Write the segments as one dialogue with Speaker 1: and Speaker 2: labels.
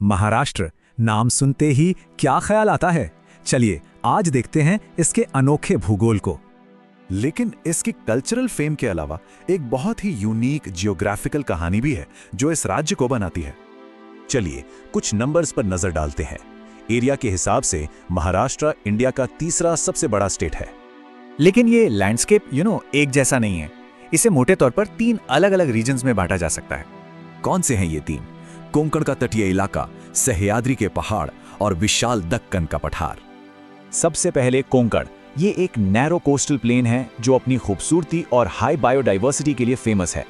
Speaker 1: महाराष्ट्र नाम सुनते ही क्या ख्याल आता है? चलिए आज देखते हैं इसके अनोखे भूगोल को।
Speaker 2: लेकिन इसकी कल्चरल फेम के अलावा एक बहुत ही यूनिक जियोग्राफिकल कहानी भी है जो इस राज्य को बनाती है। चलिए कुछ नंबर्स पर नजर डालते हैं। एरिया के हिसाब से महाराष्ट्र इंडिया का तीसरा सबसे बड़ा स्टेट है।
Speaker 3: लेकिन ये लैंडस्केप एक जैसा नहीं है। इसे मोटे तौर पर 3 अलग अलग रीजन्स में बांटा जा सकता है।
Speaker 2: कौन से हैं ये 3? कोंकण का तटीय इलाका, सह्याद्री के पहाड़ और विशाल दक्कन का पठार।
Speaker 3: सबसे पहले कोंकण। ये एक नैरो कोस्टल प्लेन है जो अपनी खूबसूरती और हाई बायोडाइवर्सिटी के लिए फेमस है।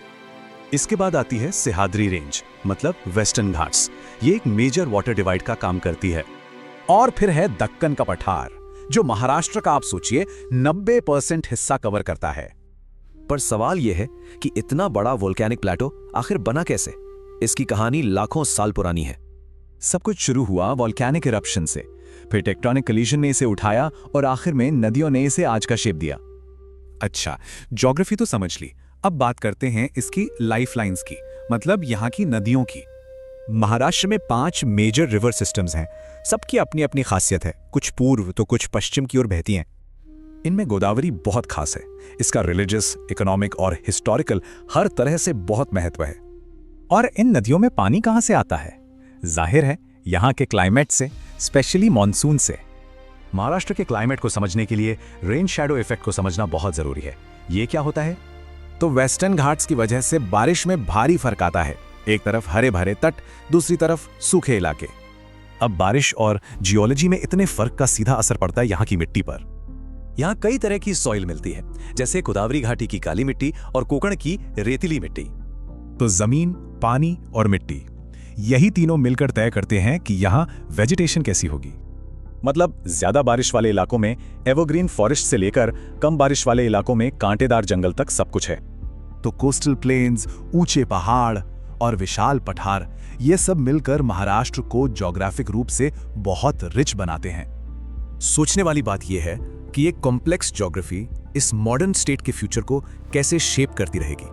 Speaker 2: इसके बाद आती है सह्याद्री रेंज, मतलब वेस्टर्न घाट्स। ये एक मेजर वाटर डिवाइड का काम करती है।
Speaker 1: और फिर है दक्कन का पठार, जो महाराष्ट्र का आप सोचिए 90% हिस्सा कवर करता है।
Speaker 4: पर सवाल यह है कि इतना बड़ा वोल्केनिक प्लेटो आखिर बना कैसे? इसकी कहानी लाखों साल पुरानी है।
Speaker 3: सब कुछ शुरू हुआ वोल्केनिक इरप्शन से, फिर टेक्टोनिक कोलिजन ने इसे उठाया और आखिर में नदियों ने इसे आज का शेप दिया।
Speaker 1: अच्छा, ज्योग्राफी तो समझ ली, अब बात करते हैं इसकी लाइफलाइंस की, मतलब यहाँ की नदियों की। महाराष्ट्र में 5 मेजर रिवर सिस्टम्स हैं, सबकी अपनी अपनी खासियत है। कुछ पूर्व तो कुछ पश्चिम की ओर बहती हैं। इनमें गोदावरी बहुत खास है। इसका रिलीजियस, इकोनॉमिक और हिस्टोरिकल हर तरह से बहुत महत्व है। और इन नदियों में पानी कहाँ से आता है? जाहिर है यहाँ के क्लाइमेट से, स्पेशली मॉनसून से।
Speaker 2: महाराष्ट्र के क्लाइमेट को समझने के लिए रेन शैडो इफेक्ट को समझना बहुत जरूरी है। ये क्या होता है?
Speaker 1: तो वेस्टर्न घाट्स की वजह से बारिश में भारी फर्क आता है। एक तरफ हरे भरे तट, दूसरी तरफ सूखे इलाके।
Speaker 2: अब बारिश और जियोलॉजी में इतने फर्क का सीधा असर पड़ता है यहाँ की मिट्टी पर।
Speaker 4: यहाँ कई तरह की सॉइल मिलती है, जैसे गोदावरी घाटी की काली मिट्टी और कोंकण की रेतीली मिट्टी।
Speaker 2: तो जमीन, पानी और मिट्टी, यही तीनों मिलकर तय करते हैं कि यहाँ वेजिटेशन कैसी होगी। मतलब ज्यादा बारिश वाले इलाकों में एवरग्रीन फॉरेस्ट से लेकर कम बारिश वाले इलाकों में कांटेदार जंगल तक सब कुछ है। तो कोस्टल प्लेन्स, ऊंचे पहाड़ और विशाल पठार, ये सब मिलकर महाराष्ट्र को ज्योग्राफिक रूप से बहुत रिच बनाते हैं। सोचने वाली बात यह है कि ये कॉम्प्लेक्स ज्योग्राफी इस मॉडर्न स्टेट के फ्यूचर को कैसे शेप करती रहेगी।